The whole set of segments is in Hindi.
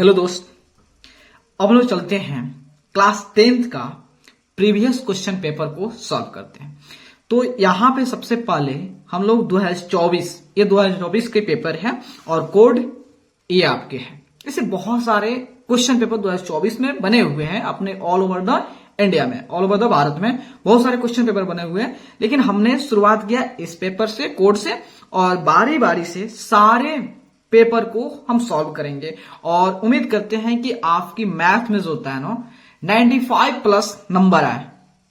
हेलो दोस्त, अब लोग चलते हैं क्लास 10th का प्रीवियस क्वेश्चन पेपर को सॉल्व करते हैं। तो यहां पे सबसे पहले हम लोग 2024 के पेपर है और कोड ये आपके हैं। ऐसे बहुत सारे क्वेश्चन पेपर 2024 में बने हुए हैं अपने ऑल ओवर द इंडिया में, ऑल ओवर द भारत में बहुत सारे क्वेश्चन पेपर बने हुए हैं। लेकिन हमने शुरुआत किया इस पेपर से, कोड से, और बारी बारी से सारे पेपर को हम सॉल्व करेंगे और उम्मीद करते हैं कि आपकी मैथ में जो होता है ना 95 प्लस नंबर आए।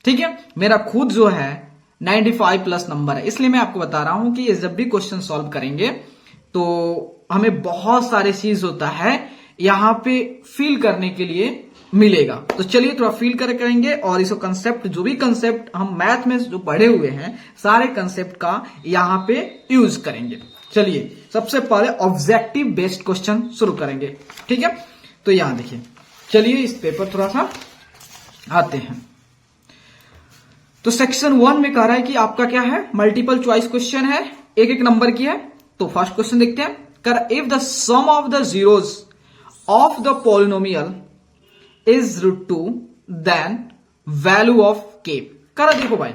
ठीक है, मेरा खुद जो है 95 प्लस नंबर है, इसलिए मैं आपको बता रहा हूं कि ये जब भी क्वेश्चन सॉल्व करेंगे तो हमें बहुत सारे चीज होता है यहां पे फील करने के लिए मिलेगा। तो चलिए थोड़ा फील करेंगे और इसको कंसेप्ट, जो भी कंसेप्ट हम मैथ में जो पढ़े हुए हैं सारे कंसेप्ट का यहां पे यूज करेंगे। चलिए सबसे पहले ऑब्जेक्टिव बेस्ड क्वेश्चन शुरू करेंगे। ठीक है, तो यहां देखिए, चलिए इस पेपर थोड़ा सा आते हैं। तो सेक्शन 1 में कह रहा है कि आपका क्या है, मल्टीपल चॉइस क्वेश्चन है, एक एक नंबर की है। तो फर्स्ट क्वेश्चन देखते हैं। कर if the sum of the zeros of the polynomial is √2 then value of k. कर देखो भाई,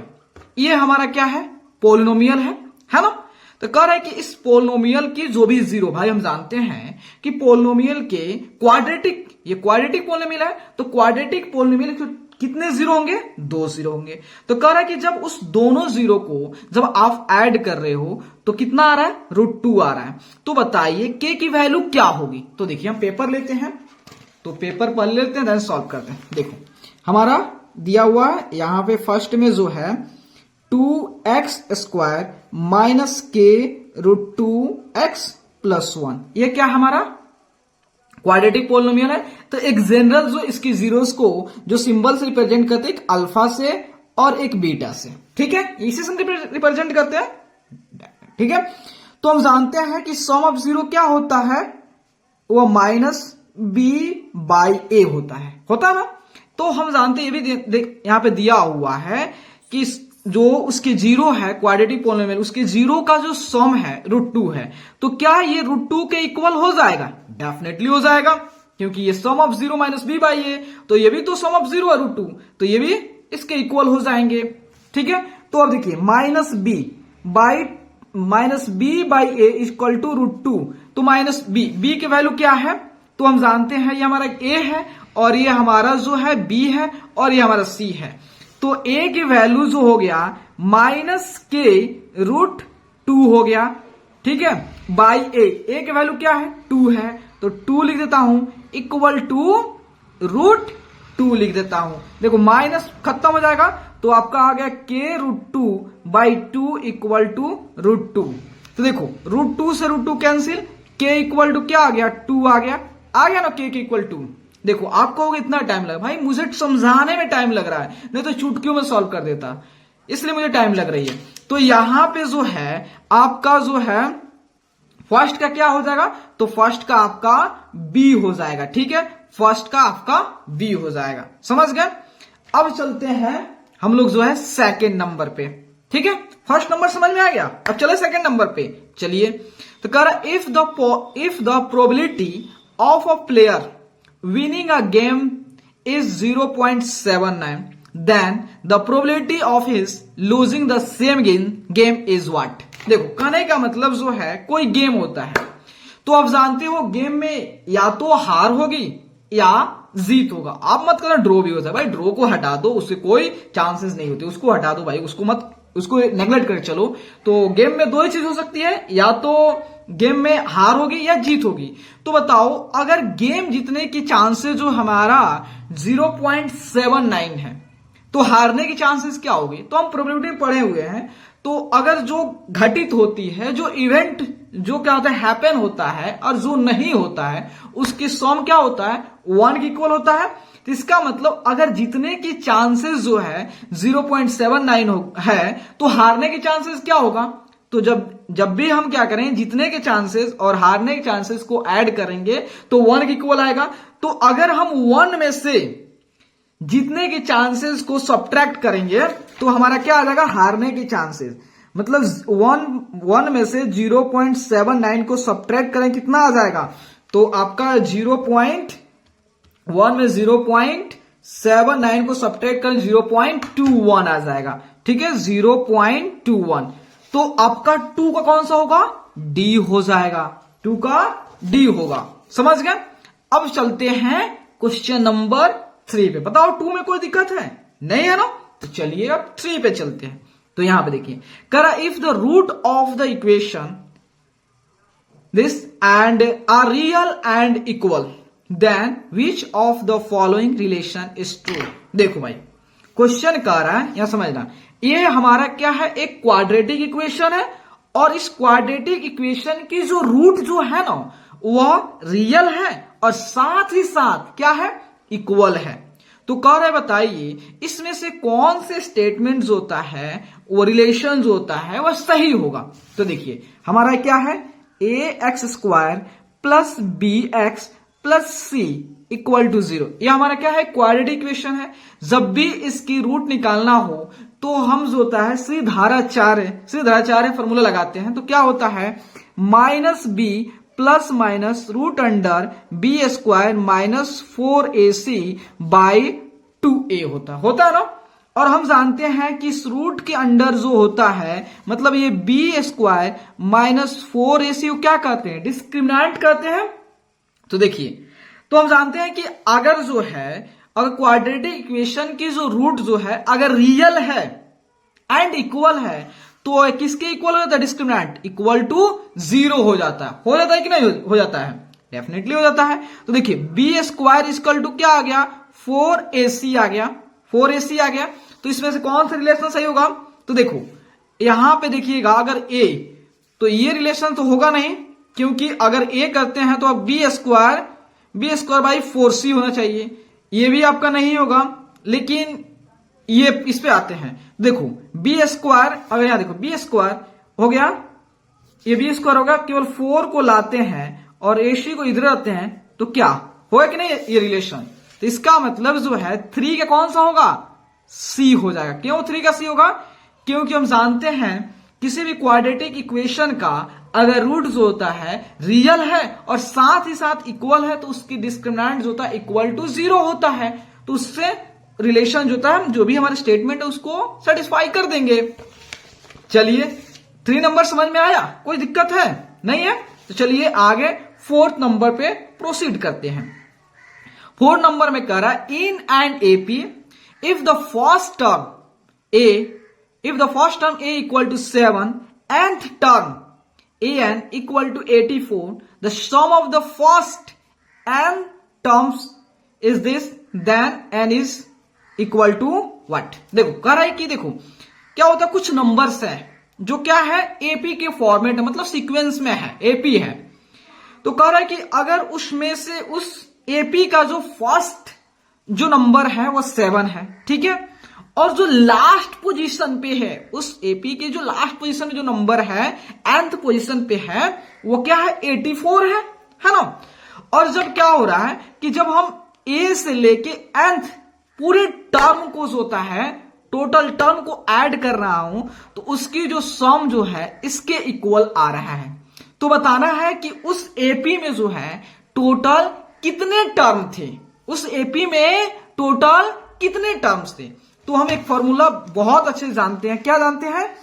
ये हमारा क्या है, पॉलिनोमियल है ना। तो कह रहा है कि इस पोलिनोमियल की जो भी जीरो, भाई हम जानते हैं कि पोलिनोमियल के क्वाड्रेटिक, ये क्वाड्रेटिक पोलिनोमियल है, तो क्वाड्रेटिक पोलिनोमियल के कितने जीरो होंगे, 2 जीरो होंगे। तो कह रहा है कि जब उस दोनों जीरो को जब आप ऐड कर रहे हो तो कितना आ रहा है, √2 आ रहा है। तो बताइए के की वैल्यू क्या होगी। तो देखिए हम पेपर लेते हैं, तो पेपर पढ़ लेते हैं, देन सॉल्व करते हैं। देखो हमारा दिया हुआ है यहां पे फर्स्ट में जो है 2x² माइनस के √2x प्लस 1, ये क्या हमारा क्वाड्रेटिक पोलिनोमियल है। तो एक जनरल जो इसकी जीरोस को जो सिंबल से रिप्रेजेंट करते हैं, एक अल्फा से और एक बीटा से। ठीक है, इसी से रिप्रेजेंट करते हैं। ठीक है, तो हम जानते हैं कि सम ऑफ जीरो क्या होता है, वो -b/a होता है ना। तो हम जानते हैं, ये भी यहां पे दिया हुआ है कि जो उसके जीरो है क्वाड्रेटिक पोलिनोमियल, उसके जीरो का जो सम है √2 है। तो क्या ये √2 के इक्वल हो जाएगा, डेफिनेटली हो जाएगा, क्योंकि ये सम ऑफ जीरो -b/a, तो ये भी तो सम ऑफ जीरो है √2, तो ये भी इसके इक्वल हो जाएंगे। ठीक है, तो अब देखिए -b/a इक्वल टू √2, तो -b की वैल्यू क्या है, तो हम जानते हैं ये हमारा a है और ये हमारा जो है b है और ये हमारा c है। तो a की वैल्यू जो हो गया -k√2 हो गया। ठीक है, बाई a की वैल्यू क्या है, 2 है, तो 2 लिख देता हूं, इक्वल टू √2 लिख देता हूं। देखो माइनस खत्म हो जाएगा, तो आपका आ गया k√2/2 इक्वल टू √2। तो देखो √2 से √2 कैंसिल, k इक्वल टू क्या आ गया, 2 आ गया ना, k के इक्वल 2। देखो आप कहोगे इतना टाइम लगा, भाई मुझे समझाने में टाइम लग रहा है, नहीं तो चुटकियों में सॉल्व कर देता, इसलिए मुझे टाइम लग रही है। तो यहां पे जो है आपका जो है फर्स्ट का क्या हो जाएगा, तो फर्स्ट का आपका बी हो जाएगा। ठीक है, फर्स्ट का आपका बी हो जाएगा, समझ गए। अब चलते हैं हम लोग जो है सेकेंड नंबर पे। ठीक है, फर्स्ट नंबर समझ में आ गया, अब चले सेकेंड नंबर पे। चलिए, तो कह रहा if the probability of a player winning a game is 0.79, then the probability of his losing the same game is what। देखो कहने का मतलब जो है, कोई गेम होता है, तो आप जानते हो गेम में या तो हार होगी या जीत होगा। आप मत करना ड्रॉ भी हो जाए, भाई ड्रॉ को हटा दो, उससे कोई चांसेस नहीं होते, उसको हटा दो भाई, उसको नेग्लेक्ट कर चलो। तो गेम में दो ही चीज हो सकती है, या तो गेम में हार होगी या जीत होगी। तो बताओ अगर गेम जीतने की चांसेस जो हमारा 0.79 है, तो हारने की चांसेस क्या होगी। तो हम प्रोबेबिलिटी पढ़े हुए हैं, तो अगर जो घटित होती है, जो इवेंट जो क्या होता है, हैपन होता है, और जो नहीं होता है उसकी सम क्या होता है, 1 के इक्वल होता है। तो इसका मतलब अगर जीतने की चांसेस जो है 0.79 है, तो हारने की चांसेस क्या होगा। तो जब भी हम क्या करें, जीतने के चांसेस और हारने के चांसेस को ऐड करेंगे तो 1 के इक्वल आएगा। तो अगर हम 1 में से जीतने के चांसेस को सब्ट्रैक्ट करेंगे तो हमारा क्या आ जाएगा, हारने के चांसेस। मतलब 1 में से 0.79 को सब्ट्रैक्ट करें, कितना आ जाएगा, तो आपका 0.1 में 0.79 को सब्ट्रैक्ट कर 0.21 आ जाएगा। ठीक है, 0.21। तो आपका 2 का कौन सा होगा? डी हो जाएगा, 2 का डी होगा। समझ गए? अब चलते हैं क्वेश्चन नंबर 3 पे। बताओ 2 में कोई दिक्कत है? नहीं है ना? तो चलिए अब 3 पे चलते हैं। तो यहां पे देखिए, करा if the root of the equation this and are real and equal then which of the following relation is true. देखो भाई, क्वेश्चन कह रहा है, यहां समझना, ये हमारा क्या है? एक क्वाड्रेटिक इक्वेशन है, और इस क्वाड्रेटिक इक्वेशन की जो रूट जो है ना, वह रियल है और साथ ही साथ क्या है? इक्वल है। तो कह रहे बताइए इसमें से कौन से स्टेटमेंट जो होता है, वो रिलेशन जो होता है वह सही होगा। तो देखिए हमारा क्या है? ax² plus bx plus c equal to 0। यह हमारा क्या है? क्वाड्रेटिक इक्वेशन है। जब भी इसकी रूट निकालना हो तो हम जो होता है सीधाचार्य फॉर्मूला लगाते हैं। तो क्या होता है? -b plus minus root under b² minus 4ac by 2a होता है ना। और हम जानते हैं कि इस रूट के अंडर जो होता है, मतलब ये b² माइनस 4ac को क्या कहते हैं? डिस्क्रिमिनेंट कहते हैं। तो देखिए, तो हम जानते हैं कि अगर जो है, अगर क्वाड्रेटिक इक्वेशन की जो रूट जो है अगर रियल है एंड इक्वल है, तो किसके इक्वल हो जाता है? डिस्क्रिमिनेंट इक्वल टू 0 हो जाता है कि नहीं हो जाता है? डेफिनेटली हो जाता है। तो देखिए b² इक्वल टू क्या आ गया? 4ac आ गया, 4ac आ गया। तो इसमें से कौन सा रिलेशन सही होगा? तो देखो यहां पे देखिएगा, अगर a, तो ये रिलेशन तो होगा नहीं, क्योंकि अगर a करते हैं तो अब b² बाई 4c होना चाहिए। ये भी आपका नहीं होगा। लेकिन ये इस पे आते हैं, देखो b², अगर यहां देखो b² हो गया, ये b² होगा, केवल 4 को लाते हैं और ac को इधर आते हैं, तो क्या होगा कि नहीं ये रिलेशन? तो इसका मतलब जो है 3 का कौन सा होगा? c हो जाएगा। क्यों 3 का c होगा? क्योंकि हम जानते हैं किसी भी क्वाड्रेटिक इक्वेशन का अगर रूट जो होता है रियल है और साथ ही साथ इक्वल है, तो उसकी डिस्क्रिमिनेंट जो होता है इक्वल टू 0 होता है। तो उससे रिलेशन जो होता है, जो भी हमारे स्टेटमेंट है उसको सेटिस्फाई कर देंगे। चलिए 3 नंबर समझ में आया? कोई दिक्कत है? नहीं है? तो चलिए आगे 4th नंबर पे प्रोसीड करते हैं। 4 नंबर में कह रहा है in and AP if the first term a equal to 7 nth term an equal to 84, the sum of the first n terms is this, then n is equal to what? देखो कह रहा है कि देखो क्या होता है, कुछ नंबर्स है जो क्या है? एपी के फॉर्मेट है, मतलब सीक्वेंस में है, एपी है। तो कह रहा है कि अगर उसमें से उस एपी का जो फर्स्ट जो नंबर है वो 7 है, ठीक है, और जो लास्ट पोजीशन पे है, उस एपी के जो लास्ट पोजीशन में जो नंबर है nth पोजीशन पे है, वो क्या है? 84 है ना। और जब क्या हो रहा है कि जब हम a से लेके nth पूरे टर्म को जो होता है, टोटल टर्म को ऐड कर रहा हूं, तो उसकी जो सम जो है इसके इक्वल आ रहा है। तो बताना है कि उस एपी में जो है टोटल कितने टर्म थे, उस एपी में टोटल कितने टर्म्स थे। तो हम एक फॉर्मूला बहुत अच्छे से जानते हैं। क्या जानते हैं?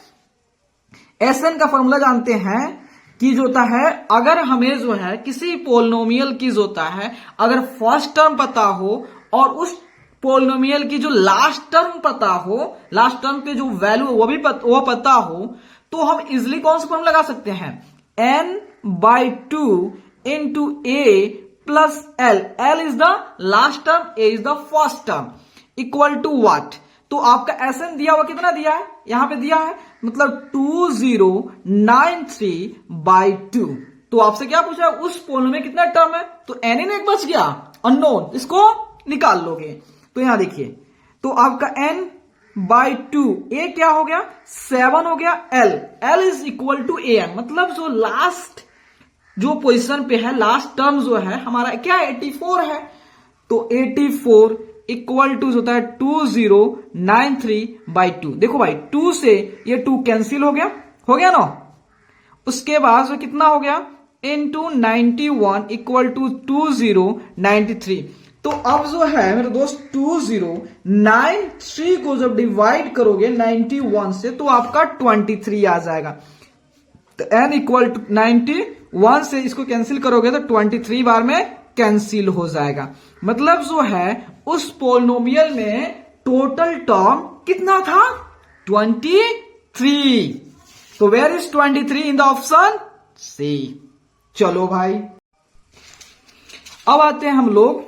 एसएन का फॉर्मूला जानते हैं कि जो होता है, अगर हमें जो है किसी पोलिनोमियल की जो होता है, अगर फर्स्ट टर्म पता हो और उस पोलिनोमियल की जो लास्ट टर्म पता हो, लास्ट टर्म पे जो वैल्यू वो पता हो, तो हम इजिली कौन सा फॉर्मूला लगा सकते हैं? n/2 into a plus l, l is the last term, a is the first term, equal to what? तो आपका एसएन दिया हुआ कितना दिया है? यहां पे दिया है, मतलब 2093/2। तो आपसे क्या पूछा है? उस पोलिनोमियल में कितना टर्म है? तो n इन एक बच गया, अननोन, इसको निकाल लोगे। तो यहां देखिए, तो आपका n/2, a क्या हो गया? 7 हो गया, l is equal to an, मतलब जो लास्ट जो पोजीशन पे है, लास्ट टर्म जो है हमारा क्या है? 84 है। तो 84 इक्वल टू होता है 2093/2। देखो भाई 2 से ये 2 कैंसिल हो गया ना। उसके बाद जो कितना हो गया? Into 91 equal to 2093। तो अब जो है मेरे दोस्त 2093 को जब डिवाइड करोगे 91 से तो आपका 23 आ जाएगा। तो n इक्वल टू 91 से इसको कैंसिल करोगे तो 23 बार में कैंसिल हो जाएगा। मतलब जो है उस पोलिनोमियल में टोटल टर्म कितना था 23। तो where is 23 in the option C. चलो भाई अब आते हैं हम लोग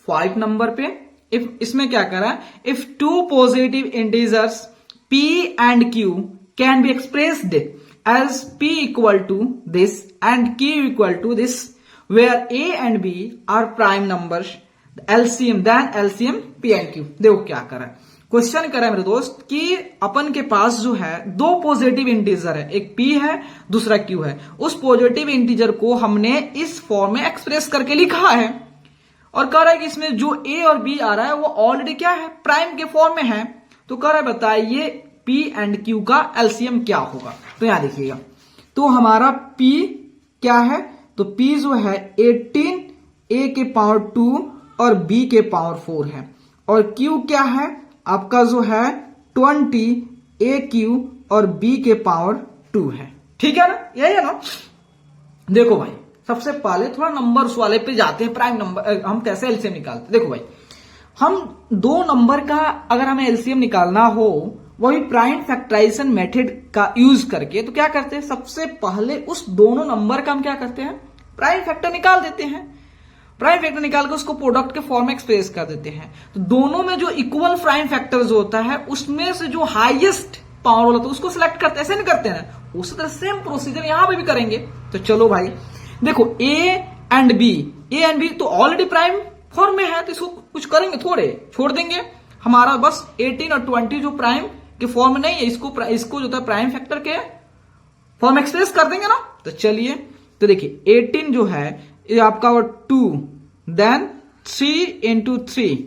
5 नंबर पे। इफ इसमें क्या करा, if two positive integers p and q can be expressed as p equal to this and q equal to this where a and b are prime numbers LCM then LCM p and q। देखो क्या करा, क्वेश्चन करा मेरे दोस्त कि अपन के पास जो है दो पॉजिटिव इंटीजर है, एक p है दूसरा q है। उस पॉजिटिव इंटीजर को हमने इस फॉर्म में एक्सप्रेस करके लिखा है और कह रहा है कि इसमें जो a और b आ रहा है वो ऑलरेडी क्या है प्राइम के फॉर्म में है। तो कह रहा है बताइए p एंड q का एलसीएम क्या होगा। तो यहां देखिएगा, तो हमारा p क्या है, तो p जो है 18 a के पावर 2 और b के पावर 4 है और q क्या है आपका जो है 20 AQ और B के पावर 2 है। ठीक है ना, यही है ना। देखो भाई सबसे पहले थोड़ा नंबर्स वाले पे जाते हैं, प्राइम नंबर हम कैसे एलसीएम निकालते। देखो भाई हम दो नंबर का अगर हमें एलसीएम निकालना हो वही प्राइम फैक्टराइजेशन मेथड का यूज करके, तो क्या करते हैं सबसे पहले उस दोनों नंबर का हम क्या करते हैं प्राइम फैक्टर निकाल देते हैं। प्राइम फैक्टर निकाल के उसको प्रोडक्ट के फॉर्म में एक्सप्रेस कर देते हैं। तो दोनों में जो इक्वल प्राइम फैक्टर जो होता है उसमें से जो हाईएस्ट पावर वाला तो उसको सिलेक्ट करते हैं, ऐसे नहीं करते हैं। उसी तरह सेम प्रोसीजर यहां पे भी करेंगे। तो चलो भाई देखो ए एंड बी तो ऑलरेडी प्राइम फॉर्म में है तो इसको कुछ करेंगे थोड़े, छोड़ देंगे। हमारा बस 18 और 20 जो प्राइम के फॉर्म में नहीं है इसको जो था प्राइम फैक्टर के फॉर्म एक्सप्रेस कर देंगे ना। तो चलिए तो देखिए 18 जो है ये आपका 2 देन 3 इंटू 3,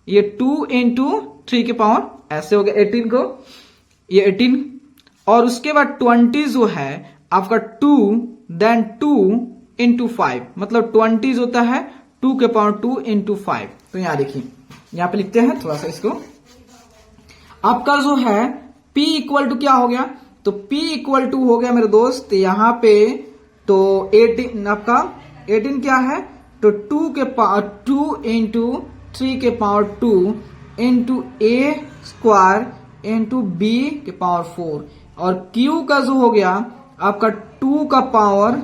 ये 2 इंटू 3 के पावर ऐसे हो गया 18 को, ये 18 और उसके बाद 20 जो है आपका 2 देन 2 इंटू 5, मतलब 20 होता है 2 के पावर 2 इंटू 5। तो यहां देखिए यहां पे लिखते हैं थोड़ा सा इसको, आपका जो है P इक्वल टू क्या हो गया, तो P इक्वल टू हो गया मेरे दोस्त यहां पे तो 18 आपका 18 क्या है तो 2 के पावर 2 इंटू 3 के power 2 into a square into b के पावर 4 और q का जो हो गया आपका 2 का पावर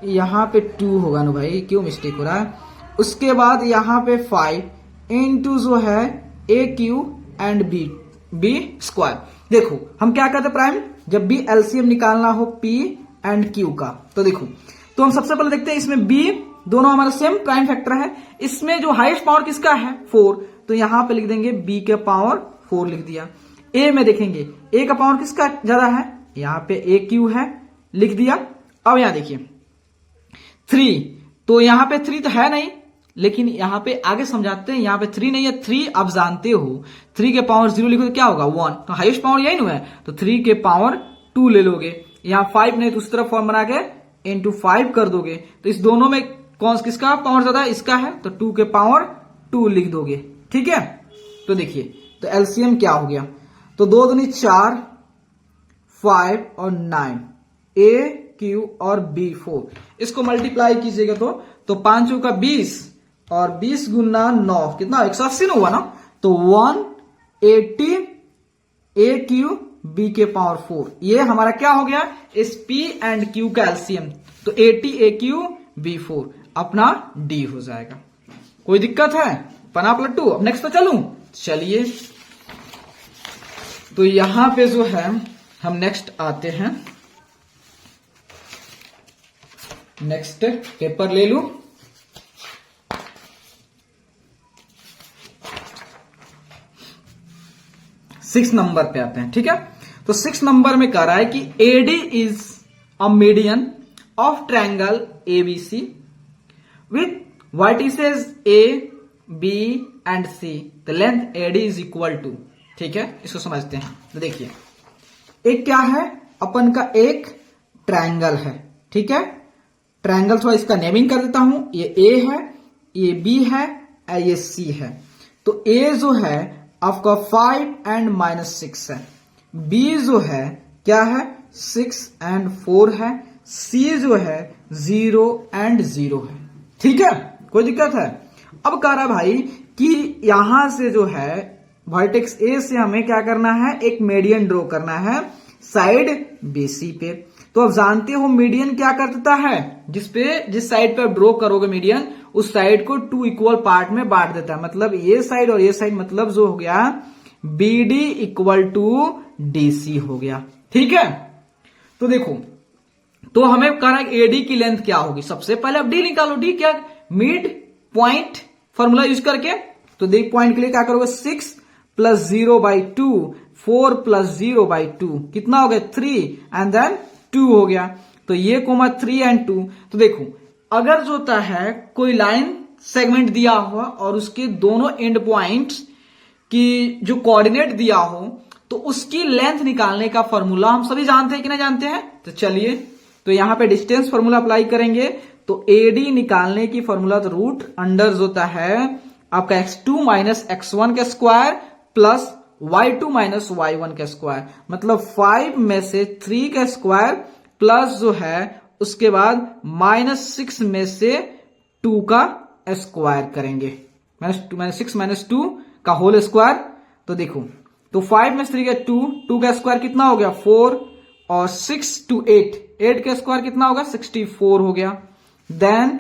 यहां पे 2 होगा ना भाई, क्यों मिस्टेक हो रहा है। उसके बाद यहां पे 5 इंटू जो है a q and b square. देखो हम क्या करते प्राइम जब भी एलसीएम निकालना हो p एंड q का, तो देखो तो हम सबसे पहले देखते हैं इसमें b दोनों हमारा सेम प्राइम फैक्टर है। इसमें जो हाईएस्ट पावर किसका है 4, तो यहां पे लिख देंगे b के पावर 4 लिख दिया। a में देखेंगे a का पावर किसका ज्यादा है, यहां पे AQ है लिख दिया। अब यहां देखिए 3, तो यहां पे 3 तो है नहीं लेकिन यहां पे आगे समझाते हैं, यहां पे 3 नहीं है 3 आप जानते हो 3 के पावर 0 लिखो तो क्या होगा 1, तो हाईएस्ट पावर यही ना है तो 3 के पावर 2 ले लोगे। यहां 5 नहीं तो उस तरफ फॉर्म बना के इंटू 5 कर दोगे, तो इस दोनों में कौन किसका पावर ज्यादा है, इसका है तो 2 के पावर 2 लिख दोगे। ठीक है, तो देखिए तो एलसीएम क्या हो गया, तो 2 दूनी 4 5 और 9 A Q और B 4, इसको मल्टीप्लाई कीजिएगा तो 5 का 20 और 20 गुना 9 कितना 180 हुआ ना, तो 180 AQ B के पावर 4, ये हमारा क्या हो गया इस P एंड Q का एलसीएम, तो 80 AQ B 4 अपना D हो जाएगा। कोई दिक्कत है पना प्लट्टू। अब नेक्स्ट पे चलूं, चलिए तो यहां पे जो है हम नेक्स्ट आते हैं, नेक्स्ट पेपर ले लू। सिक्स नंबर पे आते हैं। ठीक है, तो 6 नंबर में कह रहा है कि AD is a median of triangle ABC with vertices A, B and C, the length AD is equal to. ठीक है, इसको समझते हैं। तो देखिए एक क्या है अपन का एक ट्रायंगल है। ठीक है, ट्रायंगल थोड़ा इसका नेमिंग कर देता हूं। ये ए है, ये बी है, ये सी है। तो ए जो है आपका 5 एंड -6 है, बी जो है क्या है 6 एंड 4 है, सी जो है 0 एंड 0 है। ठीक है, कोई दिक्कत है? अब कह रहा भाई कि यहां से जो है वर्टेक्स ए से हमें क्या करना है, एक मीडियन ड्रॉ करना है साइड बीसी पे। तो अब जानते हो मीडियन क्या कर देता है, जिस साइड पे आप ड्रॉ करोगे मीडियन, उस साइड को 2 इक्वल पार्ट में बांट देता है। मतलब ये साइड और ये साइड, मतलब जो हो गया BD इक्वल टू DC हो गया। ठीक है, तो देखो, तो हमें कहना है AD की लेंथ क्या होगी। सबसे पहले अब D निकालो। D क्या, मिड पॉइंट फॉर्मूला यूज करके। तो देख पॉइंट के लिए क्या करोगे, 6 + 0/2, 4 + 0/2 कितना हो गया 3 एंड देन 2 हो गया। तो ये कोमा 3 एंड 2। तो देखो, अगर जो होता है कोई लाइन सेगमेंट दिया हुआ और उसके दोनों एंड पॉइंट्स की जो कोऑर्डिनेट दिया हो, तो उसकी लेंथ निकालने का फॉर्मूला हम सभी जानते हैं कि नहीं जानते हैं। तो चलिए, तो यहां पे डिस्टेंस फॉर्मूला अप्लाई करेंगे। तो AD निकालने की फॉर्मूला तो रूट अंडर होता है आपका x2 - x1 का स्क्वायर प्लस y2 - y1 का स्क्वायर, मतलब 5 में से 3 का स्क्वायर प्लस जो है उसके बाद -6 में से 2 का स्क्वायर करेंगे, -6 - 2 का होल स्क्वायर। तो देखो, तो 5 में से 3 का 2 का स्क्वायर कितना हो गया 4, और 6 to 8 का स्क्वायर कितना होगा 64 हो गया। देन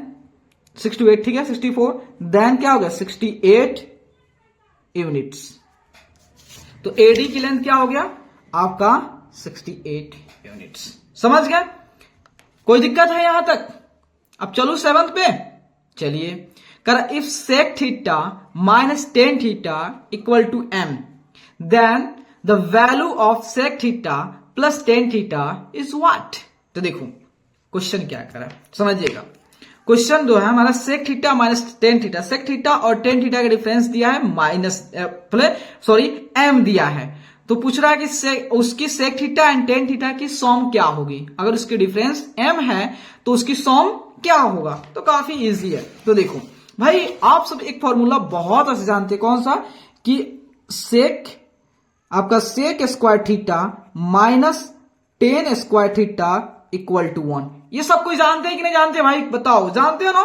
6 to 8, ठीक है 64, देन क्या हो गया 68 यूनिट्स। तो AD की लेंथ क्या हो गया आपका 68 यूनिट्स। समझ गए? कोई दिक्कत है यहां तक? अब चलो 7th पे। चलिए, कर if sec theta -tan theta equal to m, then the value of sec theta plus tan theta is what. तो देखो क्वेश्चन क्या करा, समझिएगा। क्वेश्चन जो है हमारा sec theta -tan theta, sec theta और tan थीटा का डिफरेंस दिया है m दिया है। तो पूछ रहा है कि उसकी sec theta and tan theta की सॉम क्या होगी। अगर उसकी डिफरेंस m है तो उसकी सॉम क्या होगा। तो काफी इजी है। तो देखो भाई, आप सब एक फॉर्मूला बहुत अच्छे जानते हैं, कौन सा, कि आपका sec square theta -tan square theta equal to 1। ये सब कोई जानते हैं कि नहीं जानते भाई, बताओ, जानते हो ना।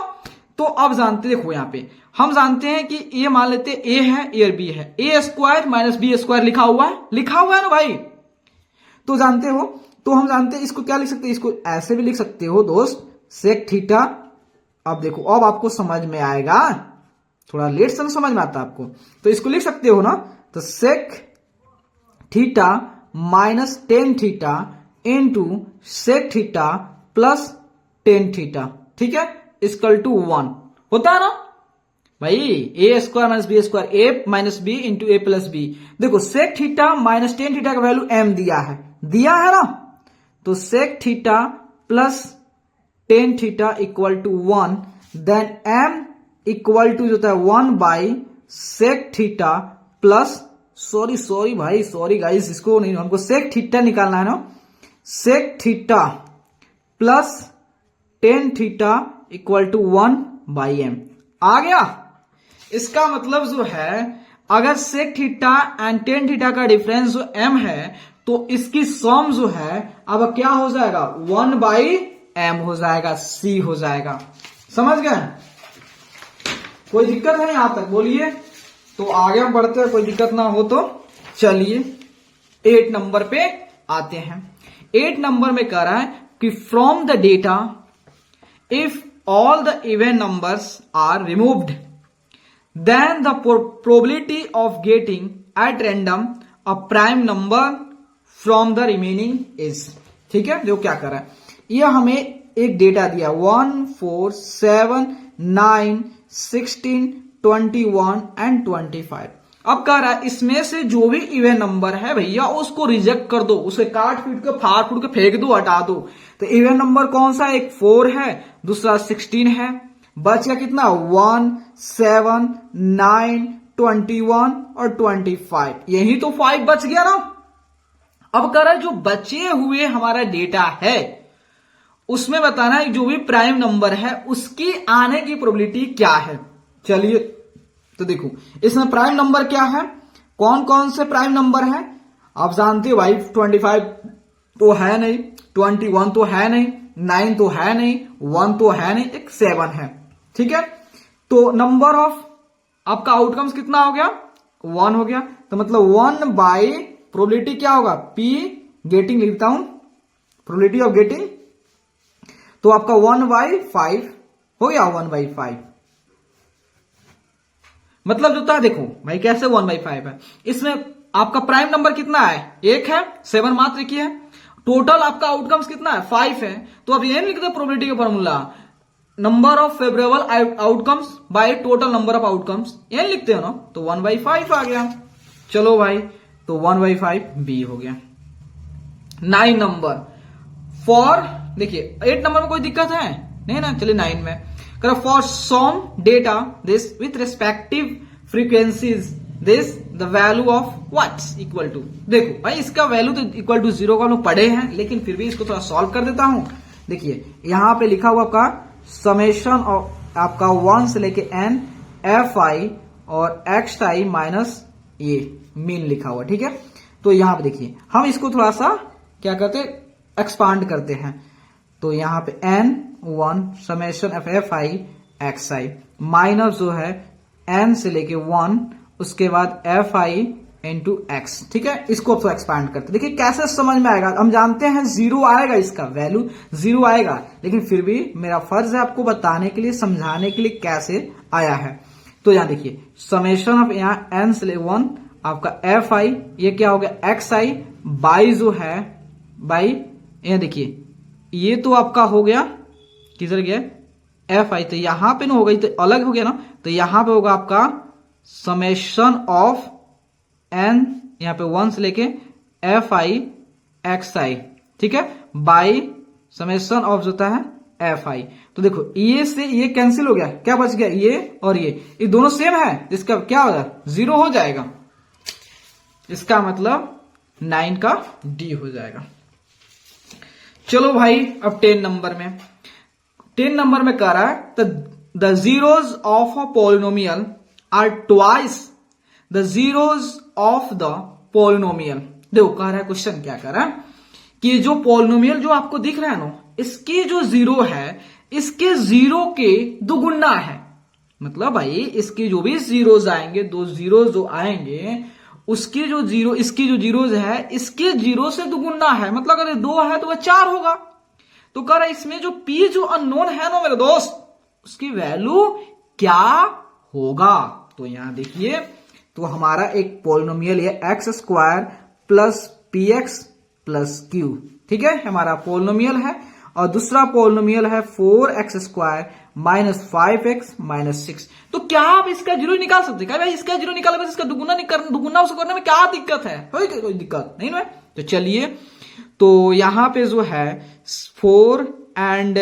तो अब जानते, देखो यहां पे हम जानते हैं कि ये मान लेते हैं a है, a और b है, a स्क्वायर -b स्क्वायर लिखा हुआ है ना भाई। तो जानते हो, तो हम जानते हैं इसको क्या लिख सकते हैं, इसको ऐसे भी लिख सकते हो दोस्त, sec थीटा। अब देखो, अब आपको समझ में आएगा, थोड़ा लेट से समझ में आता है आपको। तो इसको लिख सकते हो ना, तो sec theta -tan theta into sec theta plus tan theta, ठीक है, इक्वल टू 1 होता है ना भाई। a square -b square, a - b into a plus B. देखो sec थीटा -tan थीटा का वैल्यू m दिया है ना। तो sec theta plus tan theta equal to 1, then m equal to जो होता है 1/sec थीटा प्लस, सॉरी भाई, सॉरी गाइस, इसको नहीं, हमको sec थीटा निकालना है ना। sec theta plus tan theta equal to 1/m आ गया। इसका मतलब जो है, अगर sec theta and tan theta का डिफरेंस जो m है, तो इसकी सम जो है अब क्या हो जाएगा 1/m हो जाएगा, c हो जाएगा। समझ गए? कोई दिक्कत है यहां तक, बोलिए। तो आगे हम बढ़ते हैं, कोई दिक्कत ना हो तो। चलिए 8 नंबर पे आते हैं। 8 नंबर में कह रहा है कि from the data if all the even numbers are removed, then the probability of getting at random a prime number from the remaining is. ठीक है, जो क्या कर रहा है, यह हमें एक डेटा दिया 1, 4, 7, 9, 16, 21 एंड 25। अब कह रहा है इसमें से जो भी इवन नंबर है भैया उसको रिजेक्ट कर दो, उसे काट पीट के फाड़ फूड़ के फेंक दो, हटा दो। तो इवन नंबर कौन सा, एक 4 है, दूसरा 16 है, बच गया कितना 1, 7, 9, 21 और 25। यही तो 5 बच गया ना। अब कह रहा है जो बचे हुए हमारा डेटा है उसमें बताना है जो भी प्राइम नंबर है उसकी आने की प्रोबेबिलिटी क्या है। चलिए तो देखो इसमें प्राइम नंबर क्या है, कौन कौन से प्राइम नंबर है आप जानते हो भाई। 25 तो है नहीं, 21 तो है नहीं, 9 तो है नहीं, 1 तो है नहीं, एक 7 है। ठीक है, तो नंबर ऑफ आपका आउटकम्स कितना हो गया, 1 हो गया। तो मतलब 1 बाई प्रोबेबिलिटी क्या होगा, पी गेटिंग लिखता हूं, प्रोबेबिलिटी ऑफ गेटिंग, तो आपका 1/5 हो गया, 1/5। मतलब जो था देखो भाई कैसे 1/5 है, इसमें आपका प्राइम नंबर कितना है, 1 है, 7 मात्र की है, टोटल आपका आउटकम्स कितना है, 5 है। तो अब ये लिख दो प्रोबेबिलिटी का formula, number of favourable outcomes by total number of outcomes, ये लिखते हो ना, तो 1/5 आ गया। चलो भाई तो 1/5 बी हो गया। 9 नंबर फॉर, देखिए 8 नंबर में कोई दिक्कत है नहीं ना, चलिए 9 में करो, for some data this with respective frequencies this the value of what equal to, देखो भाई इसका वैल्यू तो इक्वल टू 0 का हम लोग पढ़े हैं, लेकिन फिर भी इसको थोड़ा सॉल्व कर देता हूं। देखिए यहां पे लिखा हुआ आपका समेशन ऑफ आपका 1 से लेके n एफ आई और एक्स आई माइनस ये मीन लिखा हुआ। ठीक है, तो यहां पे देखिए हम इसको थोड़ा सा क्या करते हैं, एक्सपांड करते हैं। तो यहां पे n1 summation F I x I minus जो है n से लेके 1 उसके बाद एफ आई इंटू एक्स। ठीक है, इसको अब तो एक्सपांड करते, देखिए कैसे समझ में आएगा। हम जानते हैं 0 आएगा, इसका वैल्यू 0 आएगा, लेकिन फिर भी मेरा फर्ज है आपको बताने के लिए, समझाने के लिए कैसे आया है। तो यहां देखिए समेशन ऑफ यहां n से ले 1 आपका एफ आई, ये क्या हो गया एक्स आई बाई जो है बाई, ये देखिए ये तो आपका हो गया किधर गया एफ आई, तो यहां पे ना होगा, तो अलग हो गया ना, तो यहां पे होगा आपका समेशन ऑफ n यहां पे 1 से लेके एफ आई एक्स आई, ठीक है, बाई समेशन ऑफ जो है एफ आई। तो देखो ये से ये कैंसिल हो गया, क्या बच गया, ये और ये दोनों सेम है, इसका क्या हो जाएगा 0 हो जाएगा, इसका मतलब 9 का डी हो जाएगा। चलो भाई अब 10 नंबर में, 10 नंबर में कह रहा है the zeros of a polynomial are twice the zeros of the polynomial. देखो कह रहा है क्वेश्चन क्या कह रहा है कि जो पॉलिनोमियल जो आपको दिख रहा है ना, इसके जो जीरो है इसके जीरो के दुगुना है। मतलब भाई इसके जो भी जीरोज आएंगे, दो जीरो जो आएंगे उसकी जो जीरो, इसकी जो जीरोज है इसके जीरो से दुगुना है। मतलब अगर 2 है तो वह 4 होगा। तो कह रहा है इसमें जो पी जो अननोन है ना मेरे दोस्त, उसकी वैल्यू क्या होगा। तो यहां देखिए, तो हमारा एक पॉलिनोमियल है x square plus P x plus Q, ठीक है, हमारा पॉलिनोमियल है। और दूसरा पॉलिनोमियल है 4x square minus 5x minus 6। तो क्या आप इसका जीरो निकाल सकते हैं, भाई इसका जीरो निकाले, बस इसका दुगुना उसको करने में क्या दिक्कत है, कोई दिक्कत नहीं ना। तो चलिए, तो यहां पे जो है 4 एंड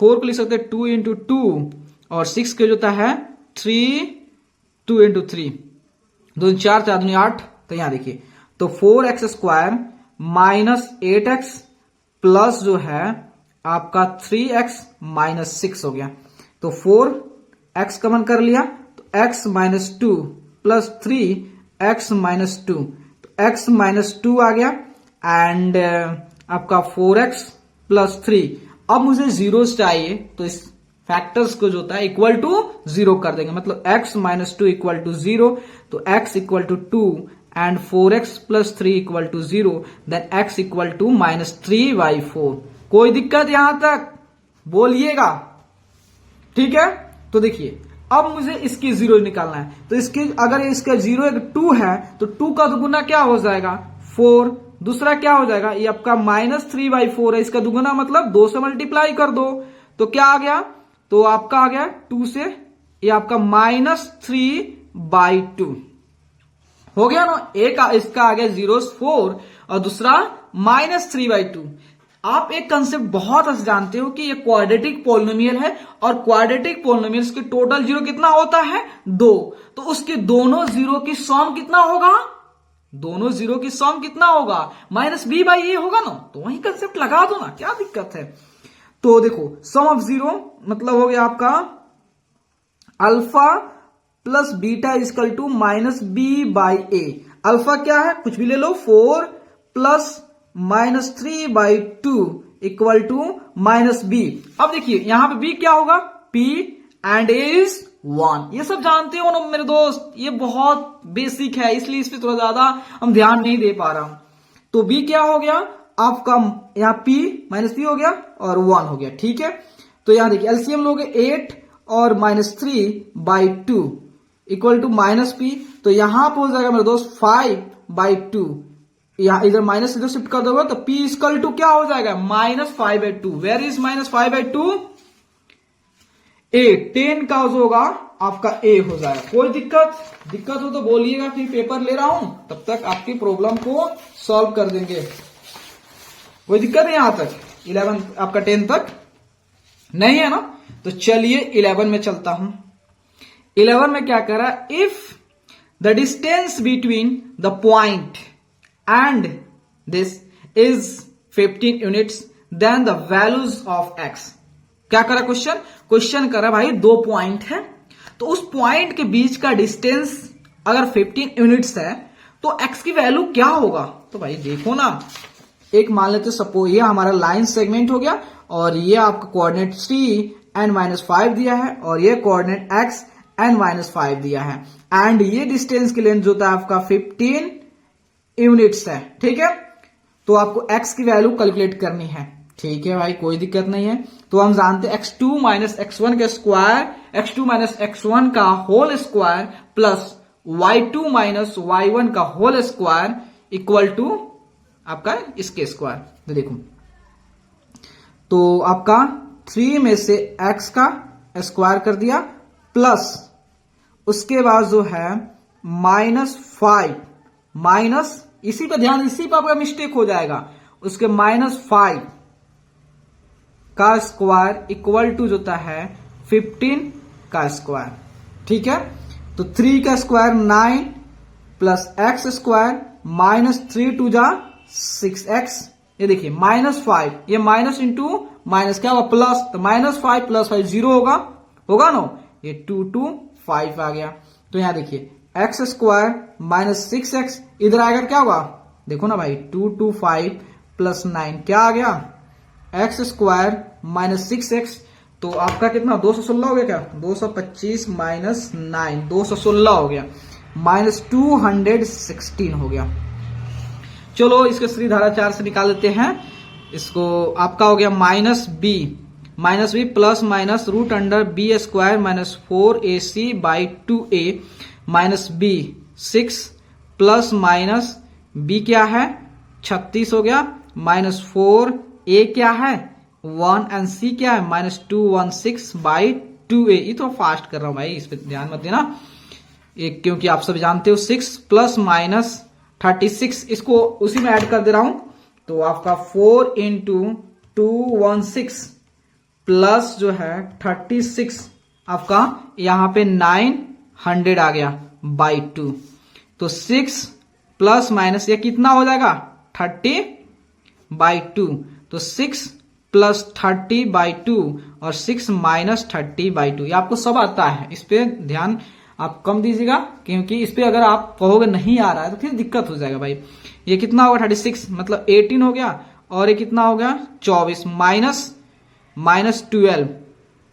4 को लिख सकते हैं 2 इंटू 2 और 6 के जो है 3 2 इंटू 3 2 4 4 2 8। तो यहां देखिए, तो 4x square minus 8x plus जो है आपका 3x माइनस 6 हो गया। तो 4x कॉमन कर लिया, तो x minus 2 plus 3x minus 2, तो x माइनस 2 आ गया एंड आपका 4x प्लस 3। अब मुझे जीरोस चाहिए, तो इस फैक्टर्स को जो होता है इक्वल टू 0 कर देंगे। मतलब x माइनस 2 इक्वल टू 0, तो x equal to 2 and 4x plus 3 equal to 0, then x equal to minus 3/4। कोई दिक्कत यहां तक बोलिएगा, ठीक है। तो देखिए अब मुझे इसकी जीरो निकालना है, तो इसकी अगर इसका 0 एक 2 है तो 2 का दुगुना क्या हो जाएगा 4, दूसरा क्या हो जाएगा ये आपका माइनस 3/4 है, इसका दुगुना मतलब 2 से मल्टीप्लाई कर दो, तो क्या आ गया, तो आपका आ गया 2 से ये आपका माइनस 3/2 हो गया ना। एक इसका आ गया 0 4 और दूसरा माइनस 3/2। आप एक कंसेप्ट बहुत अच्छे जानते हो कि ये क्वाड्रेटिक पॉलिनोमियल है और क्वाड्रेटिक पॉलिनोमियल्स के टोटल जीरो कितना होता है 2, तो उसके दोनों जीरो की सम कितना होगा, दोनों जीरो की सम कितना होगा -b/a होगा ना। तो वही कंसेप्ट लगा दो ना, क्या दिक्कत है। तो देखो सम ऑफ जीरो मतलब हो गया आपका alpha plus beta equal to minus B by A. Alpha क्या है, कुछ भी ले लो, 4 plus minus 3/2 equal to minus B. अब देखिए यहां पे बी क्या होगा, पी एंड ए इज 1। ये सब जानते हो ना मेरे दोस्त, ये बहुत बेसिक है, इसलिए इस पे थोड़ा ज्यादा हम ध्यान नहीं दे पा रहा हूं। तो बी क्या हो गया आपका, यहां पी माइनस पी हो गया और 1 हो गया, ठीक है। तो यहां देखिए एलसीएम लोगे 8 और minus 3/2 equal to minus P. तो यहां पर हो जाएगा मेरे दोस्त 5/2, यहां इधर माइनस इधर शिफ्ट कर दोगे तो पी इक्वल टू क्या हो जाएगा, -5/2। वेयर इज -5/2, ए 10 का जो होगा आपका ए हो जाएगा। कोई दिक्कत हो तो बोलिएगा, फिर पेपर ले रहा हूं, तब तक आपकी प्रॉब्लम को सॉल्व कर देंगे। कोई दिक्कत है यहां तक, 11 आपका 10 तक नहीं है ना। तो चलिए 11 में चलता हूं। 11 में क्या कह रहा है, if the distance between the point and this is 15 units then the values of x. क्या करा क्वेश्चन करा भाई, दो पॉइंट है तो उस पॉइंट के बीच का डिस्टेंस अगर 15 यूनिट्स है तो एक्स की वैल्यू क्या होगा। तो भाई देखो ना, एक मान लेते सपोज ये हमारा लाइन सेगमेंट हो गया और ये आपका कोऑर्डिनेट 3 and -5 दिया है और ये कोऑर्डिनेट x and -5 दिया है एंड ये डिस्टेंस की लेंथ जो होता है आपका 15 यूनिट्स है, ठीक है। तो आपको x की वैल्यू कैलकुलेट करनी है, ठीक है भाई, कोई दिक्कत नहीं है। तो हम जानते हैं x2 - x1 के स्क्वायर, x2 - x1 का whole square plus y2 - y1 का होल स्क्वायर इक्वल टू आपका इसके स्क्वायर। तो देखो, तो आपका 3 में से x का स्क्वायर कर दिया प्लस उसके बाद जो है -5 माइनस, इसी पे ध्यान, इसी पे आपका मिस्टेक हो जाएगा, उसके -5 का स्क्वायर इक्वल टू जो होता है 15 का स्क्वायर, ठीक है। तो 3 का स्क्वायर 9 प्लस एक्स स्क्वायर -3 टू जा 6x। ये देखिए -5, ये माइनस इंटू माइनस क्या होगा प्लस, तो -5 + 5 0 होगा ना, ये 2 to 5 आ गया। तो यहां देखिए एक्स स्क्वायर -6x इधर आएगा क्या होगा, देखो ना भाई 2 to 5 + 9 क्या आ गया, एक्स स्क्वायर -6x। तो आपका कितना 216 हो गया क्या, 225 - 9 216 हो गया, -216 हो गया। चलो इसको सीधी धारा 4 से निकाल देते हैं। इसको आपका हो गया -b plus minus √b² -4ac/2a -b 6 plus minus b क्या है 36 हो गया, -4a क्या है 1 एंड c क्या है -216/2a। ये तो फास्ट कर रहा हूं भाई, इस पर ध्यान मत देना, क्योंकि आप सब जानते हो 6 प्लस माइनस 36, इसको उसी में ऐड कर दे रहा हूं। तो आपका 4 × 216 प्लस जो है 36 आपका यहां पे 900 आ गया बाई 2। तो 6 प्लस माइनस ये कितना हो जाएगा 30/2। तो 6 प्लस 30/2 और 6 माइनस 30/2, ये आपको सब आता है, इस पे ध्यान आप कम दीजिएगा, क्योंकि इस पे अगर आप कहोगे नहीं आ रहा है तो फिर दिक्कत हो जाएगा भाई। ये कितना होगा 36 मतलब 18 हो गया, और ये कितना हो गया 24 -12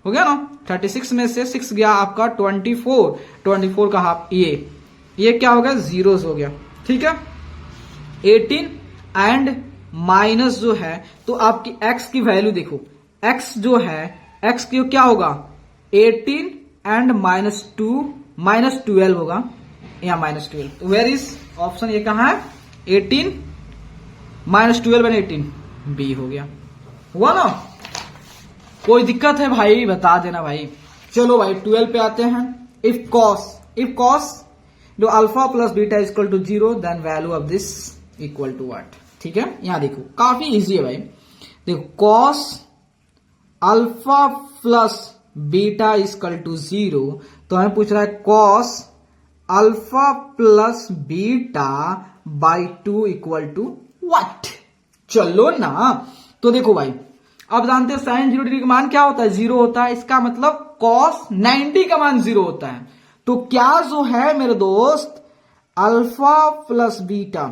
हो गया ना। 36 में से 6 गया आपका 24 का हाफ, ये क्या हो गया जीरोस हो गया, ठीक है। 18 एंड माइनस जो है, तो आपकी x की वैल्यू देखो, x जो है x की क्या होगा 18 एंड -12 होगा, यहाँ -12। तो वेयर इज ऑप्शन, ये कहां है 18 -12 एंड 18 बी हो गया, हुआ ना। कोई दिक्कत है भाई बता देना भाई। चलो भाई 12 पे आते हैं। इफ कॉस जो alpha plus beta equal to 0 then value of this equal to what, ठीक है। यहां देखो काफी इजी है भाई, देखो cos alpha plus beta equal to 0, तो हमें पूछ रहा है cos alpha plus beta by 2 equal to what. चलो ना, तो देखो भाई अब जानते हैं साइन 0 डिग्री का मान क्या होता है, 0 होता है। इसका मतलब cos 90 का मान 0 होता है। तो क्या जो है मेरे दोस्त अल्फा प्लस बीटा,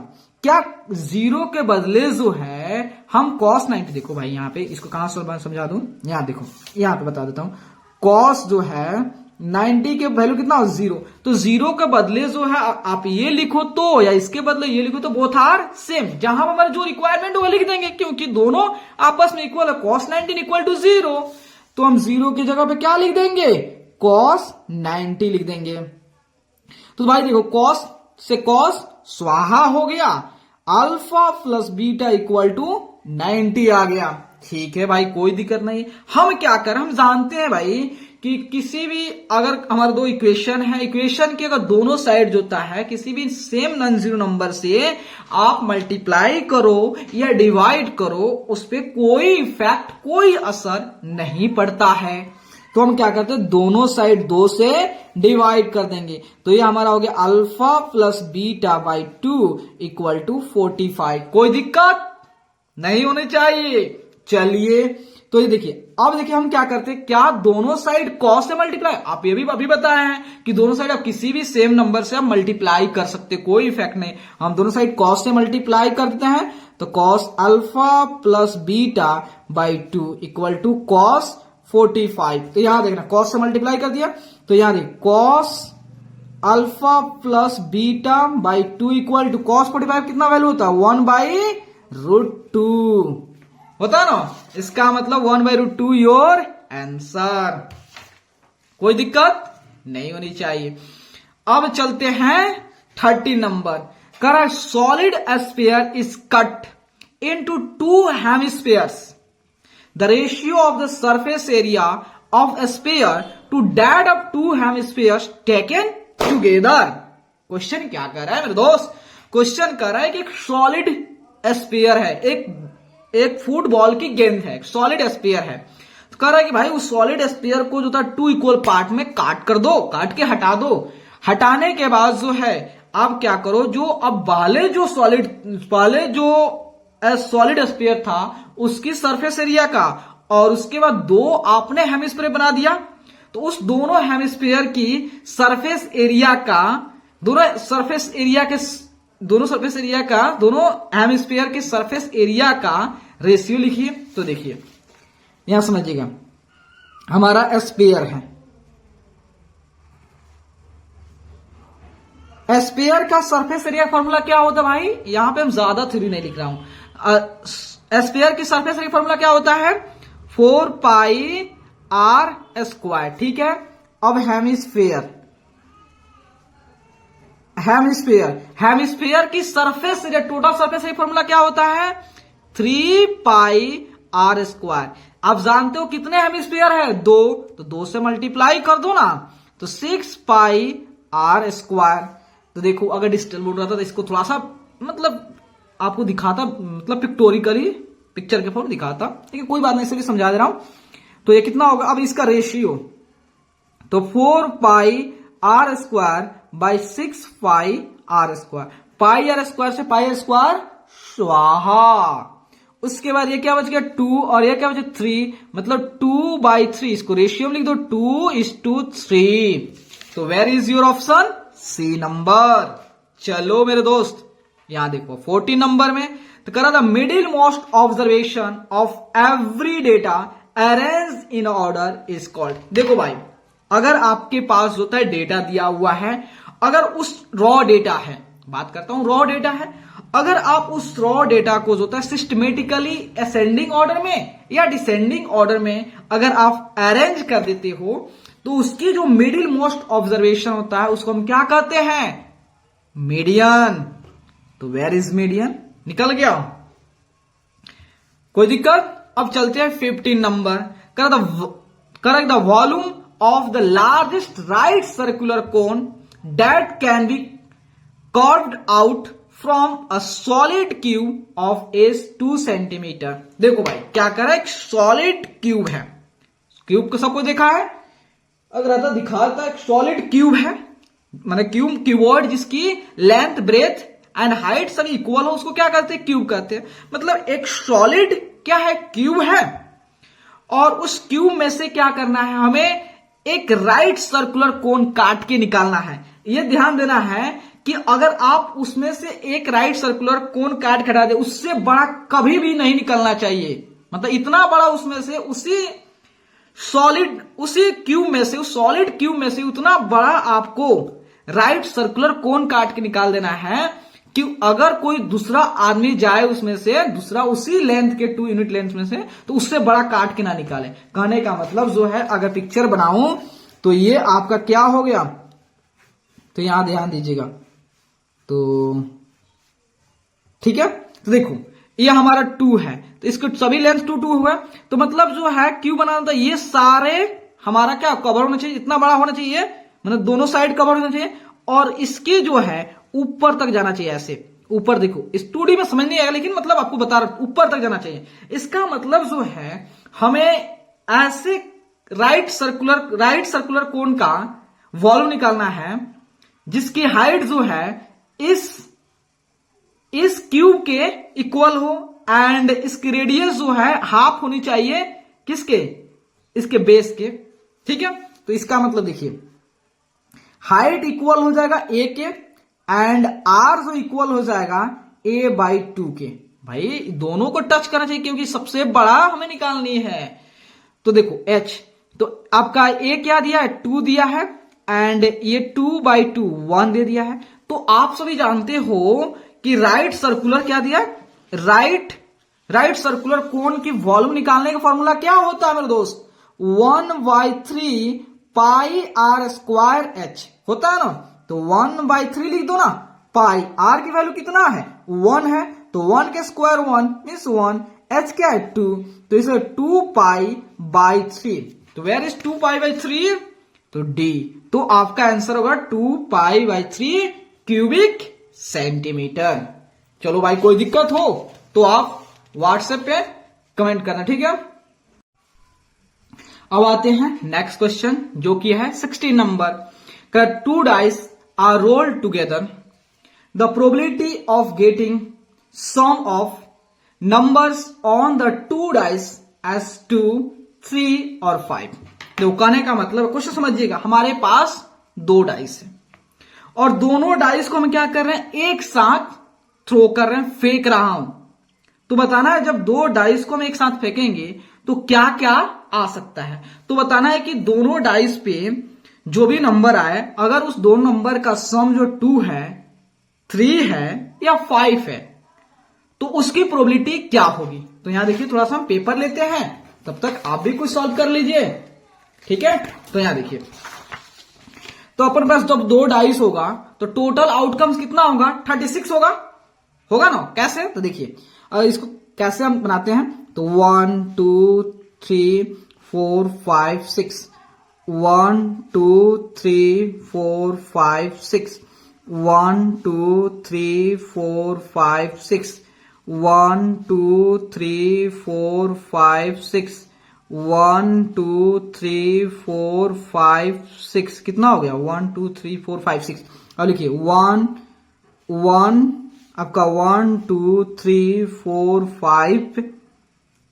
क्या 0 के बदले जो है हम cos 90, देखो भाई यहां पे इसको कहां समझा दूं, यहां देखो, यहां पे बता देता हूं। cos जो है 90 के वैल्यू कितना हो, 0। तो 0 के बदले जो है आप ये लिखो तो, या इसके बदले ये लिखो तो बोथ आर सेम। जहां हमारे जो रिक्वायरमेंट वो लिख देंगे, क्योंकि दोनों आपस में इक्वल है। cos 90 इक्वल टू 0, तो हम 0 की जगह पे क्या लिख देंगे, cos 90 लिख देंगे। तो भाई देखो cos से cos स्वाहा हो गया, alpha plus beta equal to 90 आ गया। ठीक है भाई, कोई दिक्कत नहीं। हम क्या करें, हम जानते हैं भाई कि किसी भी अगर हमारे दो इक्वेशन है, इक्वेशन के अगर दोनों साइड जो होता है किसी भी सेम नॉन जीरो नंबर से आप मल्टीप्लाई करो या डिवाइड करो, उस पर कोई इफेक्ट, कोई असर नहीं पड़ता है। तो हम क्या करते हैं, दोनों साइड 2 से डिवाइड कर देंगे। तो ये हमारा हो गया alpha plus beta by 2 equal to 45। कोई दिक्कत नहीं होनी चाहिए। चलिए तो ये देखिए, अब देखिए हम क्या करते हैं, क्या दोनों साइड cos से मल्टीप्लाई, आप ये भी अभी बताए हैं कि दोनों साइड आप किसी भी सेम नंबर से आप मल्टीप्लाई कर सकते, कोई इफेक्ट नहीं। हम दोनों साइड cos से मल्टीप्लाई कर देते हैं, तो cos alpha plus beta by 2 equal to cos 45। तो यहां देखना cos से मल्टीप्लाई कर दिया, तो यहां देख cos alpha plus beta by 2 equal to cos 45 कितना वैल्यू होता है, 1/√2 होता है ना। इसका मतलब 1/√2 योर आंसर। कोई दिक्कत नहीं होनी चाहिए। अब चलते हैं 30 नंबर। कर solid sphere is cut into 2 hemispheres, the ratio of the surface area of a sphere to that of 2 hemispheres taken together। Question क्या कर रहा है मेरे दोस्त, क्वेश्चन कर रहा है कि एक सॉलिड स्फीयर है, एक फुटबॉल की गेंद है, सॉलिड स्फीयर है। तो कह रहा है कि भाई उस सॉलिड स्फीयर को जो था 2 इक्वल पार्ट में काट कर दो, काट के हटा दो। हटाने के बाद जो है आप क्या करो, जो अब पहले जो सॉलिड स्फीयर था उसकी सरफेस एरिया का, और उसके बाद 2 आपने हेमिस्फीयर बना दिया, तो उस दोनों हेमिस्फीयर की सरफेस एरिया का, दोनों हेमिस्फीयर के सरफेस एरिया का रेशियो लिखिए। तो देखिए यहां समझिएगा, हमारा स्फीयर है, स्फीयर का सरफेस एरिया फॉर्मूला क्या होता है भाई, यहां पे हम ज्यादा थ्योरी नहीं लिख रहा हूं। स्फीयर की सरफेस एरिया फॉर्मूला क्या होता है, 4πr²। ठीक है। अब हेमिस्फीयर की surface area, total surface area formula क्या होता है, 3πr²। आप जानते हो कितने हेमिस्फीयर है, 2, तो 2 से मल्टीप्लाई कर दो ना, तो 6πr²। तो देखो अगर डिजिटल बोर्ड रहता तो इसको थोड़ा सा मतलब आपको दिखाता, मतलब पिक्टोरिकली पिक्चर के फॉर्म दिखाता, लेकिन कोई बात नहीं, इसे भी समझा दे रहा हूं। तो ये कितना होगा, अब इसका रेशियो, तो 4πr² बाई 6πr², πr² से πr² स्वाहा। उसके बाद ये क्या बच गया, 2, और ये क्या बचा 3, मतलब 2/3। इसको रेशियो में लिख दो, 2:3। तो where is your option, C number. चलो मेरे दोस्त यहां देखो 40 नंबर में तो करा the middle most observation of every data arrange in order is called. देखो भाई, अगर आपके पास होता है डेटा दिया हुआ है, अगर उस रॉ डेटा है, बात करता हूं रॉ डेटा है, अगर आप उस रॉ डेटा को जो होता है सिस्टमेटिकली असेंडिंग ऑर्डर में या डिसेंडिंग ऑर्डर में अगर आप अरेंज कर देते हो, तो उसकी जो मिडिल मोस्ट ऑब्जर्वेशन होता है उसको हम क्या कहते हैं, मीडियन। तो वेयर इज मीडियन, निकल गया, कोई दिक्कत। अब चलते हैं 15 number. Correct the volume of the largest right circular cone that can be curved out from a solid cube of edge 2 centimetre. देखो भाई क्या कर रहा है, एक सॉलिड क्यूब है, क्यूब को सबको देखा है, अगर आता दिखाता एक सॉलिड क्यूब है, माने क्यूबॉइड जिसकी लेंथ, ब्रेथ एंड हाइट सभी इक्वल हो, उसको क्या कहते हैं, क्यूब कहते हैं। मतलब एक सॉलिड क्या है, क्यूब है, और उस क्यूब में से क्या करना है, हमें एक राइट सर्कुलर कोन काट के निकालना है। यह ध्यान देना है कि अगर आप उसमें से एक राइट सर्कुलर कोन काट हटा दे, उससे बड़ा कभी भी नहीं निकलना चाहिए। मतलब इतना बड़ा उसमें से उसी क्यूब में से, उस सॉलिड क्यूब में से उतना बड़ा आपको राइट सर्कुलर कोन काट के निकाल देना है कि अगर कोई दूसरा आदमी जाए उसमें से, दूसरा उसी लेंथ के 2 यूनिट लेंथ में से, तो उससे बड़ा काट के ना निकाले। कहने का मतलब जो है, अगर पिक्चर बनाऊं तो ये आपका क्या हो गया, तो यहां ध्यान दीजिएगा। तो ठीक है, तो देखो ये हमारा 2 है, तो इसको सभी लेंथ 2 हुआ, तो मतलब जो है क्यूब बनाना था, ये सारे हमारा क्या कवर होना चाहिए, इतना बड़ा होना चाहिए, मतलब दोनों साइड कवर होना चाहिए, और इसके जो है ऊपर तक जाना चाहिए, ऐसे ऊपर। देखो इस 2D में समझ नहीं आएगा, लेकिन मतलब आपको बता रहा हूं, ऊपर तक जाना चाहिए। इसका मतलब जो है हमें ऐसे राइट सर्कुलर कोन का वॉल्यूम निकालना है जिसकी हाइट जो है इस क्यूब के इक्वल हो, एंड इसकी रेडियस जो है हाफ होनी चाहिए किसके, इसके बेस के। ठीक है, तो इसका मतलब देखिए, हाइट इक्वल हो जाएगा ए के, एंड आर जो इक्वल हो जाएगा a/2 के। भाई दोनों को टच करना चाहिए, क्योंकि सबसे बड़ा हमें निकालनी है। तो देखो h, तो आपका a क्या दिया है, 2 दिया है, एंड ये 2/2 1 दे दिया है। तो आप सभी जानते हो कि राइट सर्कुलर क्या दिया, राइट सर्कुलर कोन की वॉल्यूम निकालने का फॉर्मूला क्या होता है मेरे दोस्त, 1/3 पाई आर स्क्वायर एच होता है ना। तो 1/3 लिख दो ना, पाई आर की वैल्यू कितना है, 1 है, तो 1 के स्क्वायर 1 मीन्स 1, एच क्या है 2, तो इसे 2π/3। तो वेयर इज 2π/3, तो डी। तो आपका आंसर होगा 2π/3 क्यूबिक सेंटीमीटर। चलो भाई, कोई दिक्कत हो तो आप व्हाट्सएप पे कमेंट करना, ठीक है। अब आते हैं नेक्स्ट क्वेश्चन, जो कि है 16 नंबर का। 2 dice are rolled together, the probability of getting sum of numbers on the 2 dice as 2, 3 और 5। तो कहने का मतलब, क्वेश्चन समझिएगा, हमारे पास 2 डाइस है और दोनों डाइस को हम क्या कर रहे हैं, एक साथ थ्रो कर रहे हैं, फेंक रहा हूं। तो बताना है जब 2 डाइस को हम एक साथ फेंकेंगे तो क्या क्या आ सकता है। तो बताना है कि दोनों डाइस पे जो भी नंबर आए, अगर उस दोनों नंबर का सम जो 2 है, 3 है या 5 है, तो उसकी प्रोबेबिलिटी क्या होगी। तो यहां देखिए, थोड़ा सा हम पेपर लेते हैं, तब तक आप भी कुछ सॉल्व कर लीजिए, ठीक है। तो यहां देखिए, तो अपन पास जब 2 डाइस होगा तो टोटल आउटकम्स कितना होगा, 36 होगा ना। कैसे, तो देखिए इसको कैसे हम बनाते हैं, तो 1 2 3 4 5 6, 1 2 3 4 5 6, 1 2 3 4 5 6, 1 2 3 4 5 6, 1 2 3 4 5 6, कितना हो गया, 1 2 3 4 5 6। अब लिखिए 1 1 आपका 1 2 3 4 5,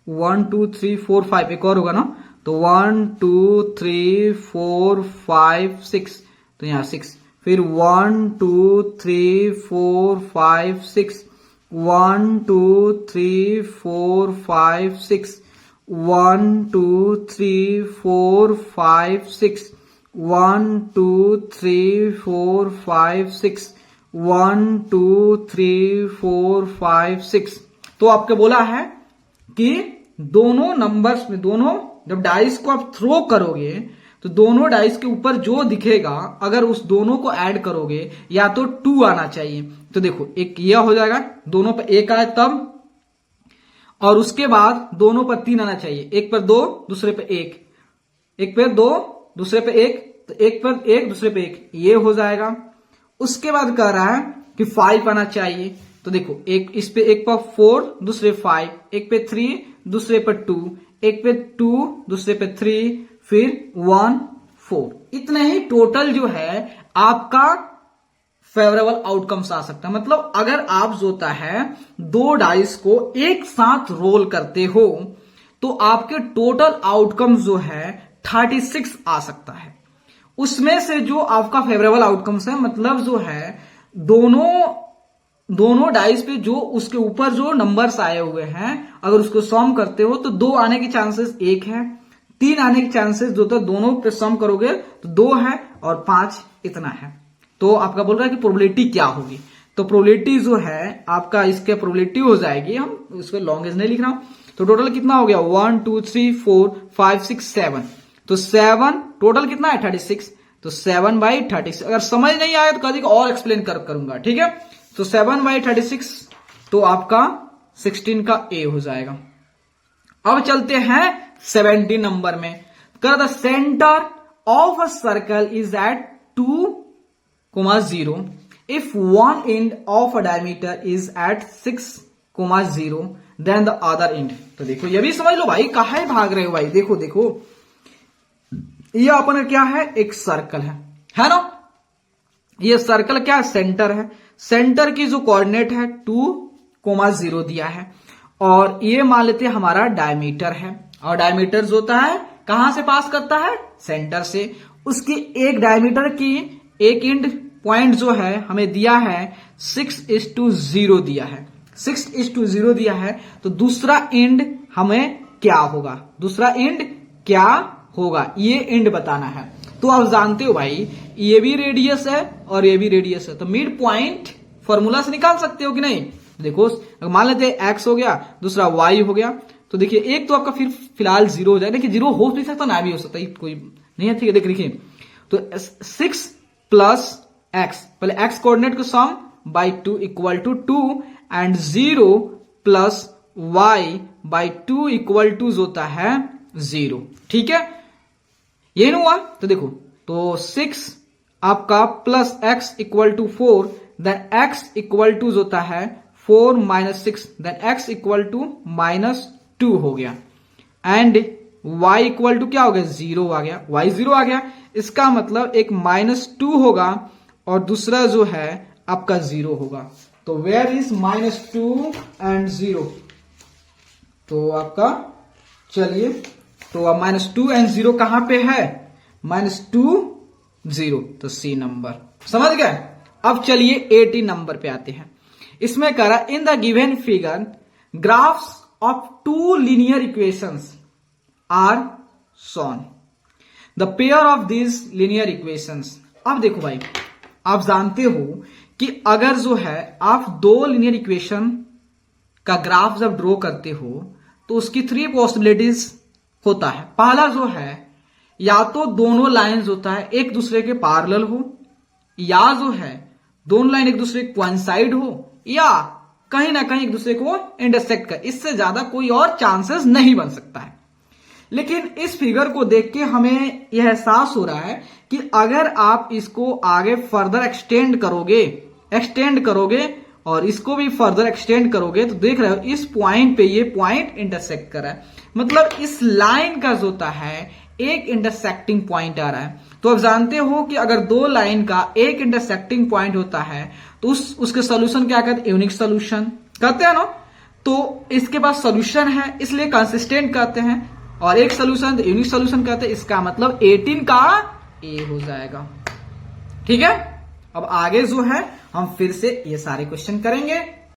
1 2 3 4 5, एक और होगा ना, तो 1 2 3 4 5 6, तो यहां 6, फिर 1 2 3 4 5 6, 1 2 3 4 5 6, 1 2 3 4 5 6, 1 2 3 4 5 6, 1 2 3 4 5 6। तो आपके बोला है कि दोनों नंबर्स में, दोनों जब डाइस को आप थ्रो करोगे तो दोनों डाइस के ऊपर जो दिखेगा, अगर उस दोनों को ऐड करोगे या तो 2 आना चाहिए। तो देखो, एक यह हो जाएगा, दोनों पर 1 आए तब, और उसके बाद दोनों पर 3 आना चाहिए, एक पर 2 दूसरे पे 1, एक पर 2 दूसरे पे 1, तो एक पर 1 दूसरे पे 1, ये हो जाएगा। उसके बाद कह रहा है कि 5 आना चाहिए, तो देखो, एक इस पे, एक पर 4 दूसरे 5, एक पे 3 दूसरे पर 2, एक पे 2 दूसरे पे 3, फिर 1 4। इतने ही टोटल जो है आपका फेवरेबल आउटकम्स आ सकता है। मतलब अगर आप जोता है 2 डाइस को एक साथ रोल करते हो तो आपके टोटल आउटकम जो है 36 आ सकता है। उसमें से जो आपका फेवरेबल आउटकम्स है, मतलब जो है दोनों डाइस पे जो उसके ऊपर जो नंबर्स आए हुए हैं, अगर उसको सम करते हो तो 2 आने की चांसेस 1 है, 3 आने की चांसेस जो, तो दोनों पे सम करोगे तो 2 है और 5 इतना है। तो आपका बोल रहा है कि प्रोबेबिलिटी क्या होगी, तो प्रोबेबिलिटी जो है आपका इसके प्रोबेबिलिटी हो जाएगी, हम इसको लॉन्गेस्ट नहीं लिख रहा हूं, तो टोटल कितना हो गया 1 2 3 4 5 6 7, तो 7 टोटल कितना है 36, तो 7/36। अगर समझ नहीं आया तो कभी और एक्सप्लेन करूंगा, ठीक है। तो 7/36 तो आपका 16 का ए हो जाएगा। अब चलते हैं 17 नंबर में। कर the centre of a circle is at 2,0 if one end of a diameter is at 6,0 then the other end। तो देखो ये भी समझ लो भाई, काहे भाग रहे हो भाई, देखो देखो ये अपन क्या है, एक सर्कल है ना। ये सर्कल क्या है, सेंटर है। सेंटर की जो कोऑर्डिनेट है 2,0 दिया है, और ये मान लेते हैं हमारा डायमीटर है, और डायमीटर जो होता है कहां से पास करता है, सेंटर से। उसकी एक डायमीटर की एक एंड पॉइंट जो है हमें दिया है 6:0 दिया है, 6:0 दिया है। तो दूसरा एंड हमें क्या होगा, दूसरा एंड क्या होगा, ये एंड बताना है। तो आप जानते हो भाई ये भी रेडियस है और ये भी रेडियस है, तो मिड पॉइंट फॉर्मूला से निकाल सकते हो कि नहीं। देखो मान लेते हैं एक्स हो गया, दूसरा वाई हो गया, तो देखिए एक तो आपका फिर फिलहाल 0 हो जाएगा, देखिए 0 हो नहीं सकता, ना भी हो सकता, कोई नहीं है, ठीक है। देखिए तो 6 प्लस एक्स, पहले एक्स कोऑर्डिनेट को sum by 2 equal to 2 and 0 plus Y by 2 equal to होता है 0, ठीक है। ये नहीं हुआ तो देखो, तो 6 आपका plus x equal to 4, then x equal to होता है 4 minus 6, then x equal to -2 हो गया, एंड y इक्वल टू क्या हो गया, 0 आ गया, y 0 आ गया। इसका मतलब एक -2 होगा और दूसरा जो है आपका 0 होगा। तो वेयर इज -2 एंड 0, तो आपका चलिए, तो अब -2 एंड 0 कहां पे है, -2 0, तो सी नंबर, समझ गए। अब चलिए 18 नंबर पे आते हैं। इसमें कह रहा in the given figure graphs of 2 linear equations are shown, the pair of this linear equations. अब देखो भाई, आप जानते हो कि अगर जो है आप 2 लीनियर इक्वेशन का ग्राफ जब ड्रॉ करते हो तो उसकी 3 पॉसिबिलिटीज होता है। पहला जो है, या तो दोनों लाइंस होता है एक दूसरे के पैरेलल हो, या जो है दोनों लाइन एक दूसरे के कोइंसाइड हो, या कहीं ना कहीं एक दूसरे को इंटरसेक्ट कर, इससे ज्यादा कोई और चांसेस नहीं बन सकता है। लेकिन इस फिगर को देख के हमें यह एहसास हो रहा है कि अगर आप इसको आगे फर्दर एक्सटेंड करोगे और इसको भी फर्दर एक्सटेंड करोगे, तो देख रहे हो इस पॉइंट पे ये पॉइंट इंटरसेक्ट कर रहा है, मतलब इस लाइन का जो होता है एक इंटरसेक्टिंग पॉइंट आ रहा है। तो आप जानते हो कि अगर 2 लाइन का एक इंटरसेक्टिंग पॉइंट होता है तो उसके सोल्यूशन क्या कहते हैं, यूनिक सोल्यूशन कहते हैं ना। तो इसके पास सोल्यूशन है इसलिए कंसिस्टेंट कहते हैं, और एक सोल्यूशन यूनिक सोल्यूशन कहते हैं। इसका मतलब 18 का ए हो जाएगा, ठीक है। अब आगे जो है हम फिर से ये सारे क्वेश्चन करेंगे।